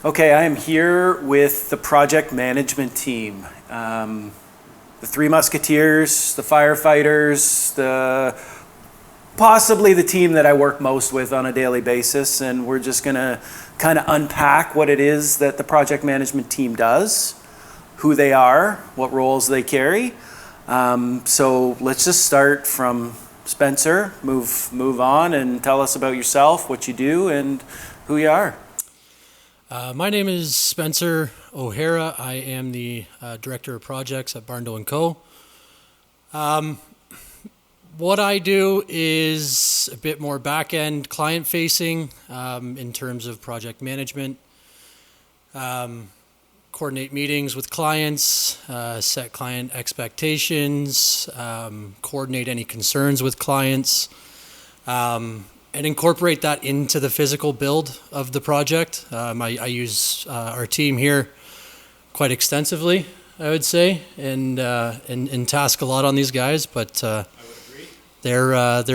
Okay, I am here with the project management team. The Three Musketeers, the firefighters, possibly the team that I work most with on a daily basis, and we're just gonna kind of unpack what it is that the project management team does, who they are, what roles they carry. So let's just start from Spencer, move on and tell us about yourself, what you do, and who you are. My name is Spencer O'Hara. I am the Director of Projects at Barndo Co. What I do is a bit more back-end client-facing in terms of project management. Coordinate meetings with clients, set client expectations, coordinate any concerns with clients, and incorporate that into the physical build of the project. I use our team here quite extensively, I would say, and task a lot on these guys. But I would agree.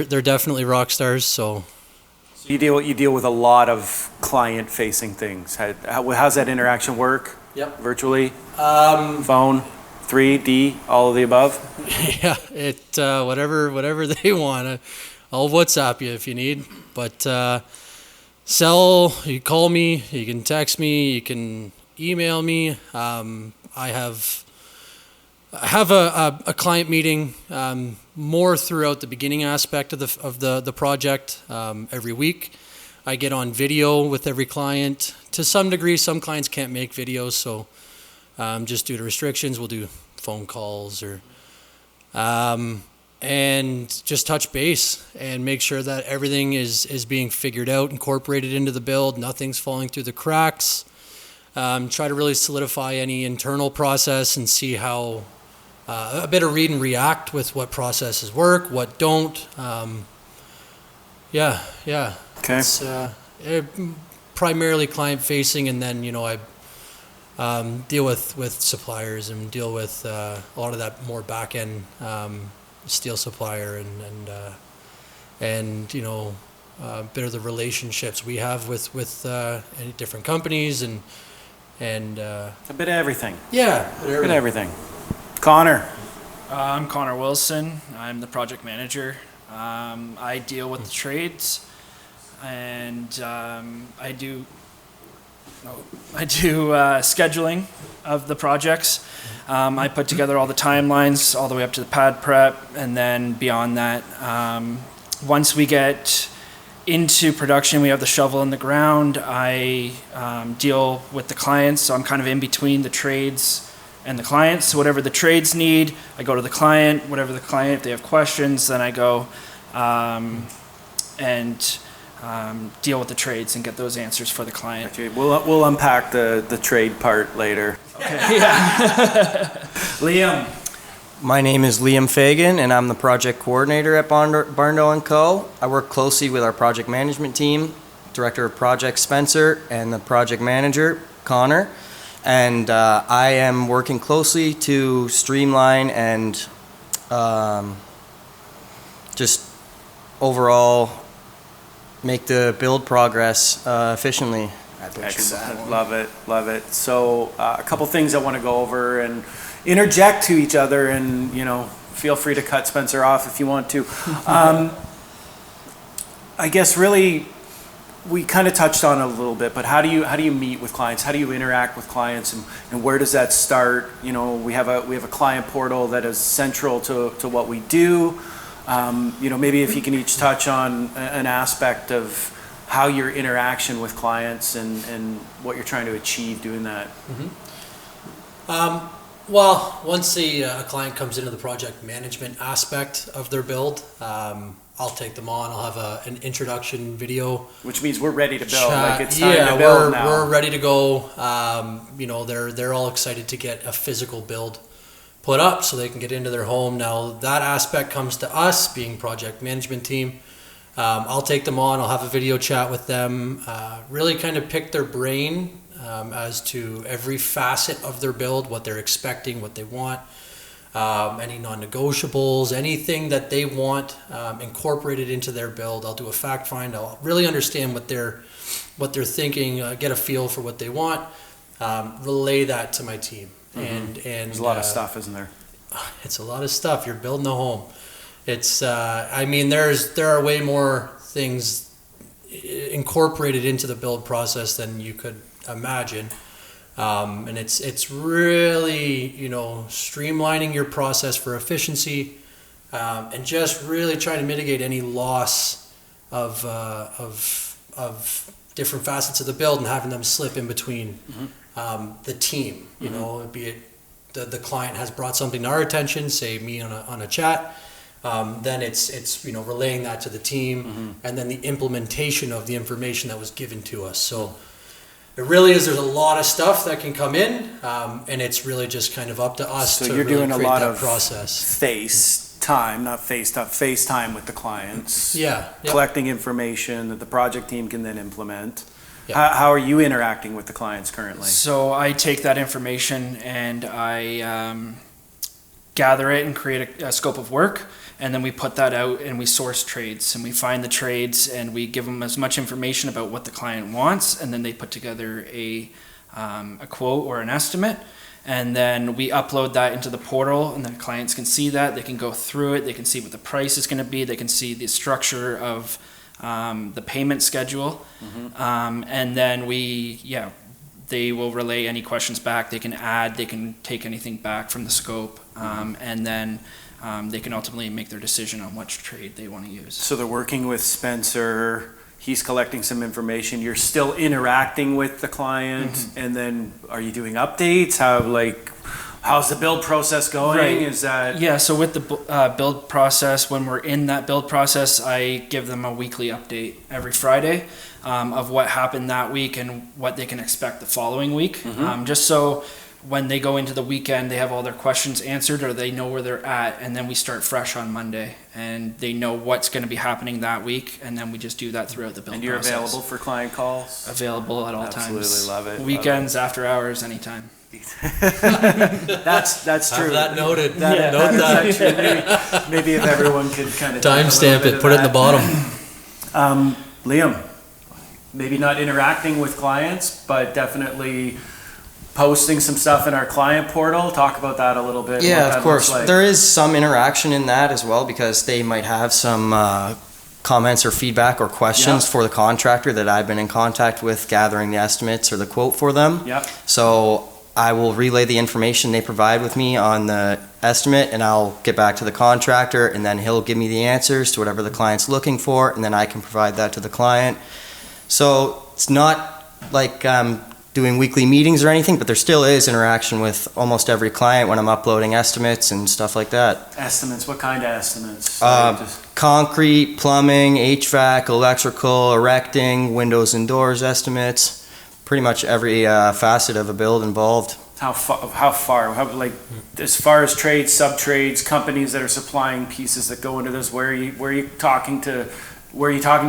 They're definitely rock stars. So you deal with a lot of client-facing things. How's that interaction work? Yep. Virtually, phone, 3D, all of the above. Yeah, whatever they want. I'll WhatsApp you if you need, but you call me, you can text me, you can email me. I have a client meeting more throughout the beginning aspect of the project every week. I get on video with every client. To some degree, some clients can't make videos, so just due to restrictions, we'll do phone calls or. And just touch base and make sure that everything is being figured out, incorporated into the build, nothing's falling through the cracks. Try to really solidify any internal process and see how, a bit of read and react with what processes work, what don't. Yeah. Okay. It's primarily client facing, and then, I deal with suppliers and deal with a lot of that more back end steel supplier and a bit of the relationships we have with any different companies and a bit of everything. Yeah, a bit of everything. Connor. I'm Connor Wilson. I'm the project manager. I deal with the trades, and I do scheduling of the projects. I put together all the timelines all the way up to the pad prep, and then beyond that, once we get into production, we have the shovel in the ground. I deal with the clients, so I'm kind of in between the trades and the clients. So whatever the trades need, I go to the client. Whatever the client, if they have questions, then I go and deal with the trades and get those answers for the client. Okay, we'll unpack the trade part later. Okay. Yeah. Liam. My name is Liam Fagan, and I'm the project coordinator at Barndo Co. I work closely with our project management team, Director of Projects Spencer, and the project manager, Connor. And I am working closely to streamline and just overall make the build progress efficiently. Excellent. Love it. So a couple things I want to go over and interject to each other, and feel free to cut Spencer off if you want to. I guess really we kind of touched on it a little bit, but how do you meet with clients? How do you interact with clients, and where does that start? We have a client portal that is central to what we do. Maybe if you can each touch on an aspect of how your interaction with clients and what you're trying to achieve doing that. Mm-hmm. Well, once a client comes into the project management aspect of their build, I'll take them on. I'll have an introduction video. Which means we're ready to build. Like it's time to build now. We're ready to go. They're all excited to get a physical build put up so they can get into their home. Now that aspect comes to us, being project management team. I'll take them on. I'll have a video chat with them. Really kind of pick their brain as to every facet of their build, what they're expecting, what they want. any non-negotiables, anything that they want incorporated into their build. I'll do a fact find. I'll really understand what they're thinking, get a feel for what they want, relay that to my team. And There's a lot of stuff, isn't there? It's a lot of stuff. You're building a home. It's I mean, there are way more things incorporated into the build process than you could imagine. And it's really, you know, streamlining your process for efficiency, and just really trying to mitigate any loss of different facets of the build and having them slip in between the team. You know, be it the client has brought something to our attention, say me on a chat. Then it's you know, relaying that to the team, and then the implementation of the information that was given to us. So it really is, there's a lot of stuff that can come in, and it's really just kind of up to us So to you're really doing a create lot that of process. FaceTime with the clients. Yeah. Yep. Collecting information that the project team can then implement. Yeah. How are you interacting with the clients currently? So I take that information and I gather it and create a scope of work, and then we put that out and we source trades and we find the trades and we give them as much information about what the client wants, and then they put together a quote or an estimate, and then we upload that into the portal, and the clients can see that, they can go through it, they can see what the price is going to be, they can see the structure of the payment schedule, and then they will relay any questions back. They can add, they can take anything back from the scope, and then they can ultimately make their decision on which trade they want to use. So they're working with Spencer, he's collecting some information, you're still interacting with the client, and then are you doing updates? How's the build process going? Right. Is that... Yeah, so with the build process, when we're in that build process, I give them a weekly update every Friday of what happened that week and what they can expect the following week. Just so when they go into the weekend, they have all their questions answered, or they know where they're at, and then we start fresh on Monday, and they know what's going to be happening that week, and then we just do that throughout the build And you're process. available for client calls? Available at all Absolutely times. love it. Weekends, after hours, anytime. That's true. Have that noted. That- Note that. that's actually maybe if everyone could kind of Timestamp it, put it in the bottom. Liam, maybe not interacting with clients, but definitely posting some stuff in our client portal. Talk about that a little bit. Yeah, what of that looks course. like. There is some interaction in that as well, because they might have some comments or feedback or questions Yeah. for the contractor that I've been in contact with, gathering the estimates or the quote for them. Yep. So I will relay the information they provide with me on the estimate, and I'll get back to the contractor, and then he'll give me the answers to whatever the client's looking for, and then I can provide that to the client. So it's not like I'm doing weekly meetings or anything, but there still is interaction with almost every client when I'm uploading estimates and stuff like that. Estimates, what kind of estimates? Concrete, plumbing, HVAC, electrical, erecting, windows and doors estimates, pretty much every facet of a build involved. How far, as far as trades, sub-trades, companies that are supplying pieces that go into this, where are you talking to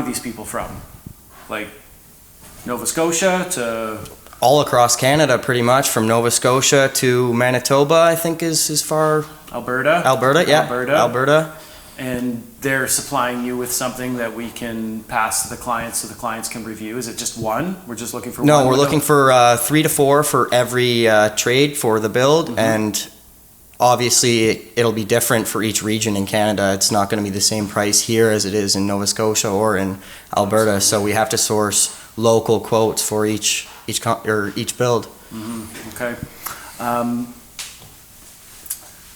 these people from? Like Nova Scotia to... All across Canada, pretty much, from Nova Scotia to Manitoba, I think is as far... Alberta? Yeah. Alberta. Alberta. And they're supplying you with something that we can pass to the clients so the clients can review. Is it just one? We're just looking for one? No, we're looking for 3 to 4 for every trade for the build, and obviously it'll be different for each region in Canada. It's not going to be the same price here as it is in Nova Scotia or in Alberta, so we have to source local quotes for each build. Okay.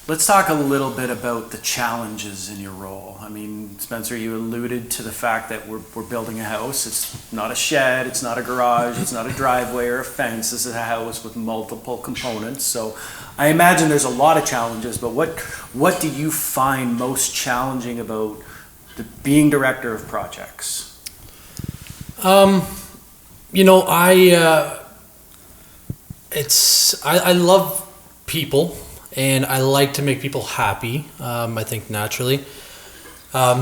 Let's talk a little bit about the challenges in your role. I mean, Spencer, you alluded to the fact that we're building a house. It's not a shed, it's not a garage, it's not a driveway or a fence. This is a house with multiple components. So I imagine there's a lot of challenges, but what do you find most challenging about being director of projects? You know, I love people, and I like to make people happy, I think naturally.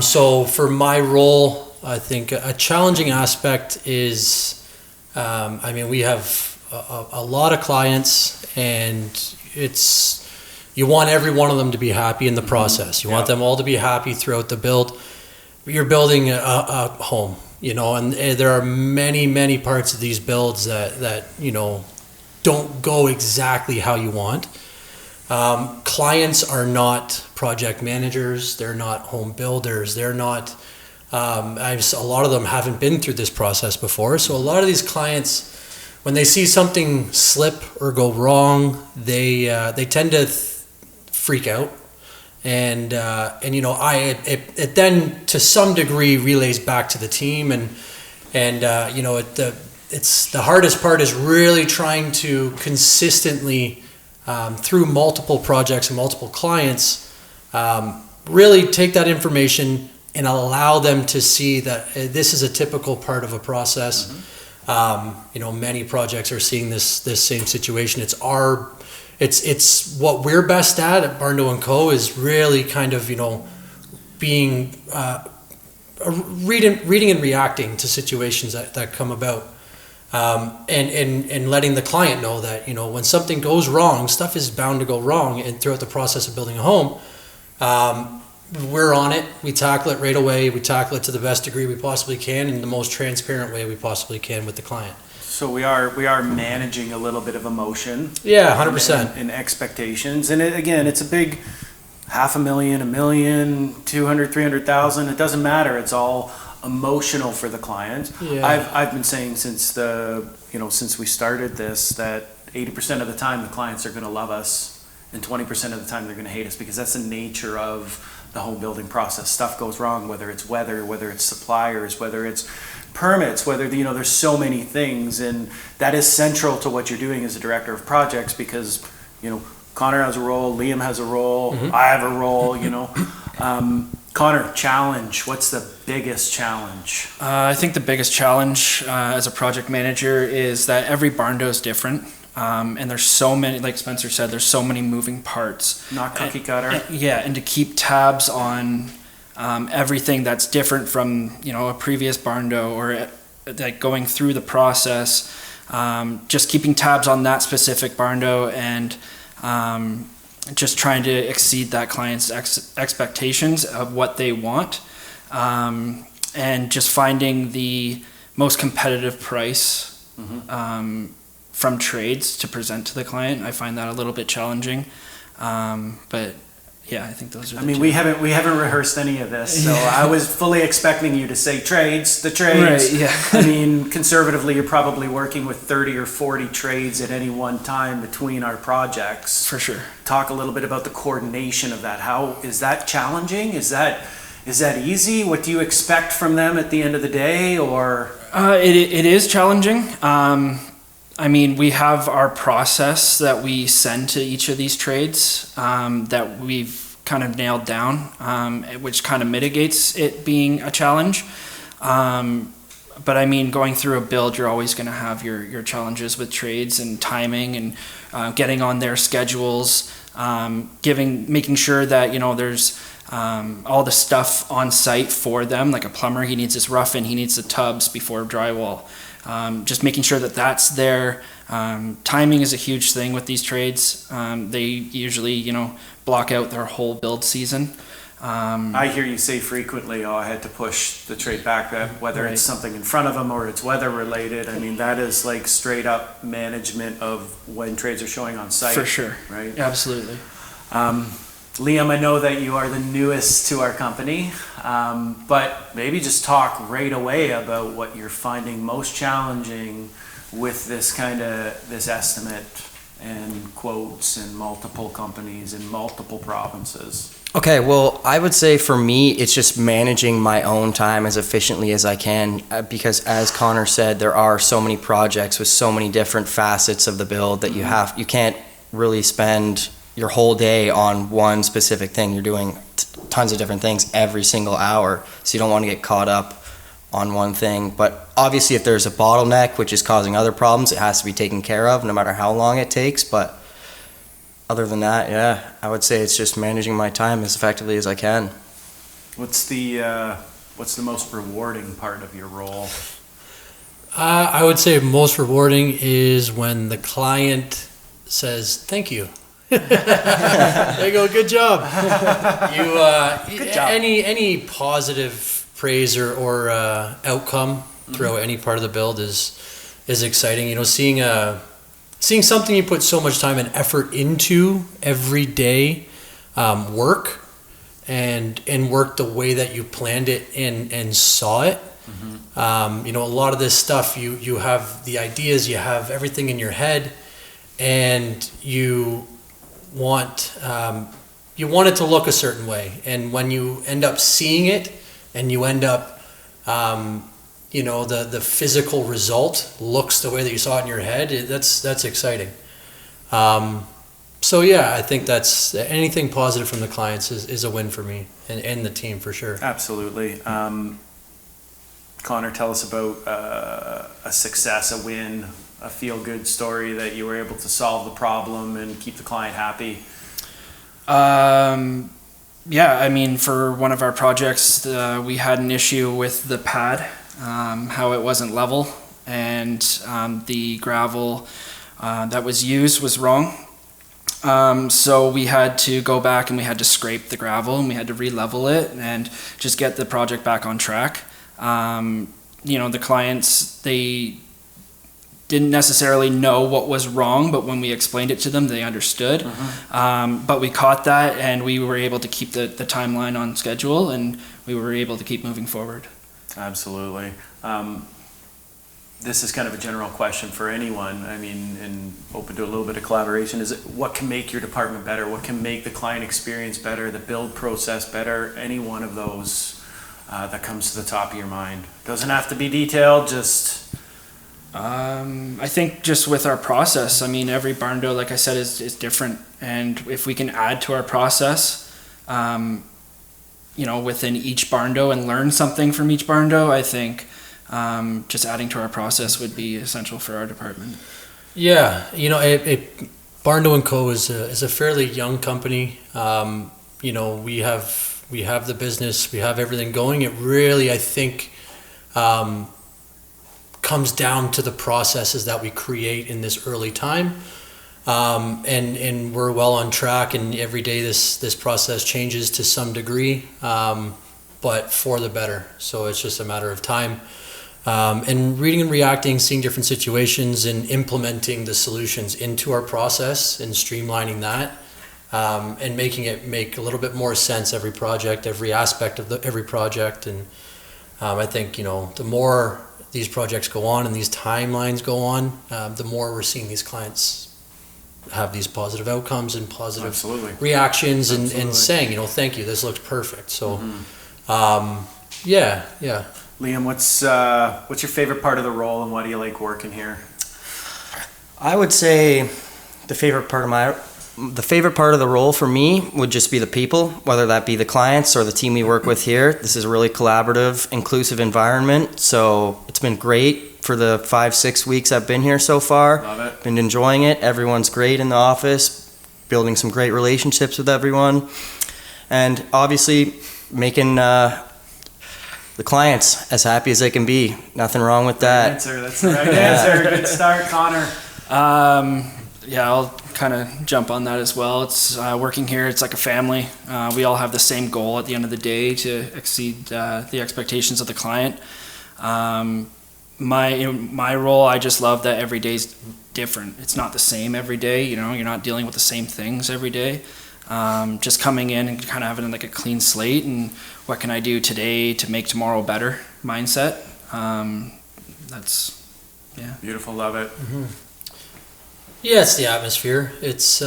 So for my role, I think a challenging aspect is, we have a lot of clients, and it's you want every one of them to be happy in the process. You want them all to be happy throughout the build. You're building a home, and there are many parts of these builds that don't go exactly how you want. Clients are not project managers. They're not home builders. They're not, a lot of them haven't been through this process before. So a lot of these clients, when they see something slip or go wrong, they tend to freak out. And it then to some degree relays back to the team. It's the hardest part is really trying to consistently, through multiple projects and multiple clients, really take that information and allow them to see that this is a typical part of a process. Many projects are seeing this same situation. It's what we're best at Barndo Co is really kind of being reading and reacting to situations that come about. And letting the client know that, when something goes wrong, stuff is bound to go wrong, and throughout the process of building a home, we're on it. We tackle it right away. We tackle it to the best degree we possibly can in the most transparent way we possibly can with the client. So we are managing a little bit of emotion. Yeah, 100%. And expectations. And it's a big $500,000, $1 million, 200, 300,000. It doesn't matter. It's all emotional for the client. Yeah. I've been saying since we started this that 80% of the time the clients are going to love us, and 20% of the time they're going to hate us, because that's the nature of the home building process. Stuff goes wrong, whether it's weather, whether it's suppliers, whether it's permits, whether there's so many things, and that is central to what you're doing as a director of projects, because Connor has a role, Liam has a role, I have a role. Connor, challenge. What's the biggest challenge? I think the biggest challenge as a project manager is that every barndo is different. And there's so many, like Spencer said, there's so many moving parts. Not cookie cutter. And to keep tabs on everything that's different from, a previous barndo, or like going through the process, just keeping tabs on that specific barndo, and just trying to exceed that client's expectations of what they want, and just finding the most competitive price from trades to present to the client. I find that a little bit challenging, but yeah, I think those are the two. we haven't rehearsed any of this, so I was fully expecting you to say the trades. Right, yeah. Conservatively, you're probably working with 30 or 40 trades at any one time between our projects. For sure. Talk a little bit about the coordination of that. How is that challenging? Is that easy? What do you expect from them at the end of the day? Or it is challenging. We have our process that we send to each of these trades that we've kind of nailed down, which kind of mitigates it being a challenge. But going through a build, you're always going to have your challenges with trades and timing, and getting on their schedules, making sure that there's all the stuff on site for them. Like a plumber, he needs his rough-in, he needs the tubs before drywall. Just making sure that that's there. Timing is a huge thing with these trades. They usually, block out their whole build season. I hear you say frequently, I had to push the trade back, whether it's something in front of them or it's weather related. That is like straight up management of when trades are showing on site. For sure. Right? Absolutely. Liam, I know that you are the newest to our company, but maybe just talk right away about what you're finding most challenging with this estimate and quotes and multiple companies in multiple provinces. Okay, well, I would say for me, it's just managing my own time as efficiently as I can, because as Connor said, there are so many projects with so many different facets of the build that you can't really spend your whole day on one specific thing. You're doing tons of different things every single hour, so you don't want to get caught up on one thing. But obviously, if there's a bottleneck which is causing other problems, it has to be taken care of no matter how long it takes. But other than that, yeah, I would say it's just managing my time as effectively as I can. What's the most rewarding part of your role? I would say most rewarding is when the client says thank you. There you go. Good job. Good job. Any positive praise or outcome throughout any part of the build is exciting. You know, seeing something you put so much time and effort into every day work and work the way that you planned it and saw it. You know, a lot of this stuff, you have the ideas, you have everything in your head, and you want it to look a certain way. And when you end up seeing it and you end up, you know, the physical result looks the way that you saw it in your head, that's exciting. So yeah, I think that's anything positive from the clients is a win for me and the team for sure. Absolutely. Connor, tell us about a success, a win, a feel-good story that you were able to solve the problem and keep the client happy. Yeah, I mean, for one of our projects, we had an issue with the pad, how it wasn't level, and the gravel that was used was wrong. So we had to go back and we had to scrape the gravel and we had to re-level it and just get the project back on track. You know, the clients, they didn't necessarily know what was wrong, but when we explained it to them, they understood. But we caught that and we were able to keep the timeline on schedule and we were able to keep moving forward. Absolutely. This is kind of a general question for anyone. I mean, and open to a little bit of collaboration. Is it what can make your department better? What can make the client experience better, the build process better? Any one of those that comes to the top of your mind. Doesn't have to be detailed, just... I think just with our process, I mean, every Barndo, like I said, is different. And if we can add to our process, you know, within each Barndo and learn something from each Barndo, I think just adding to our process would be essential for our department. Yeah, you know, Barndo Co is a fairly young company. You know, we have the business, we have everything going. It really, I think, comes down to the processes that we create in this early time. And we're well on track, and every day this process changes to some degree, but for the better. So it's just a matter of time. And reading and reacting, seeing different situations and implementing the solutions into our process and streamlining that, and making it make a little bit more sense every project, every aspect of every project. And I think, you know, the more these projects go on and these timelines go on, the more we're seeing these clients have these positive outcomes and positive reactions and saying, you know, thank you, this looks perfect. So, yeah. Liam, what's your favorite part of the role and why do you like working here? I would say the favorite part of the role for me would just be the people, whether that be the clients or the team we work with here. This is a really collaborative, inclusive environment. So it's been great for the 5-6 weeks I've been here so far. Love it. Been enjoying it. Everyone's great in the office, building some great relationships with everyone. And obviously making the clients as happy as they can be. Nothing wrong with that. Answer. That's the right answer. Good start, Connor. Yeah, I'll kind of jump on that as well. It's working here, it's like a family. We all have the same goal at the end of the day to exceed the expectations of the client. In my role, I just love that every day's different. It's not the same every day, you know, you're not dealing with the same things every day. Just coming in and kind of having like a clean slate and what can I do today to make tomorrow better mindset. That's, yeah. Beautiful, love it. Yeah, it's the atmosphere. It's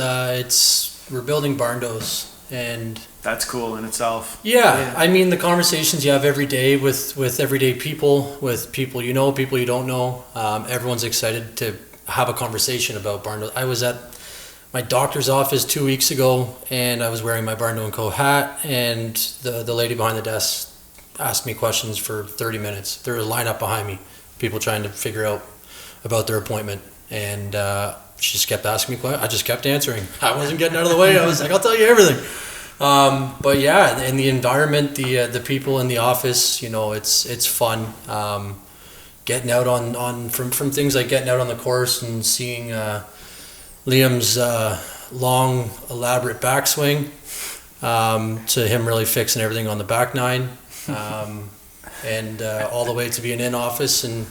we're building Barndos, and that's cool in itself. Yeah, I mean the conversations you have every day with everyday people, with people you know, people you don't know. Everyone's excited to have a conversation about Barndos. I was at my doctor's office 2 weeks ago, and I was wearing my Barndo Co hat, and the lady behind the desk asked me questions for 30 minutes. There was a lineup behind me, people trying to figure out about their appointment, and she just kept asking me questions. I just kept answering. I wasn't getting out of the way. I was like, I'll tell you everything. But yeah, in the environment, the people in the office, you know, it's fun. Getting out on from things like getting out on the course and seeing Liam's long, elaborate backswing, to him really fixing everything on the back nine, and all the way to being in office and,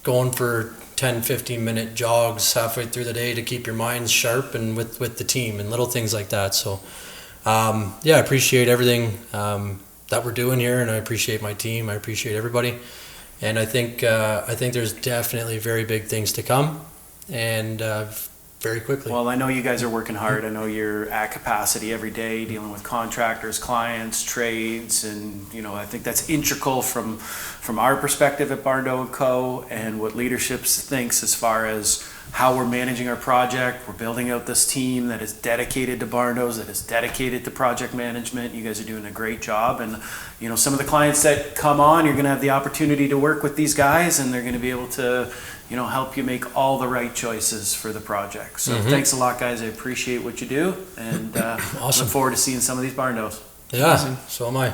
going for 10, 15-minute jogs halfway through the day to keep your minds sharp and with the team and little things like that. So, I appreciate everything that we're doing here, and I appreciate my team. I appreciate everybody. And I think there's definitely very big things to come, and very quickly. Well, I know you guys are working hard. I know you're at capacity every day, dealing with contractors, clients, trades, and I think that's integral from our perspective at Barndo Co. and what leadership thinks as far as how we're managing our project. We're building out this team that is dedicated to Barndos, that is dedicated to project management. You guys are doing a great job, and some of the clients that come on, you're going to have the opportunity to work with these guys, and they're going to be able to help you make all the right choices for the project. So thanks a lot, guys. I appreciate what you do, and Awesome. look forward to seeing some of these Barndos. Yeah, so am I.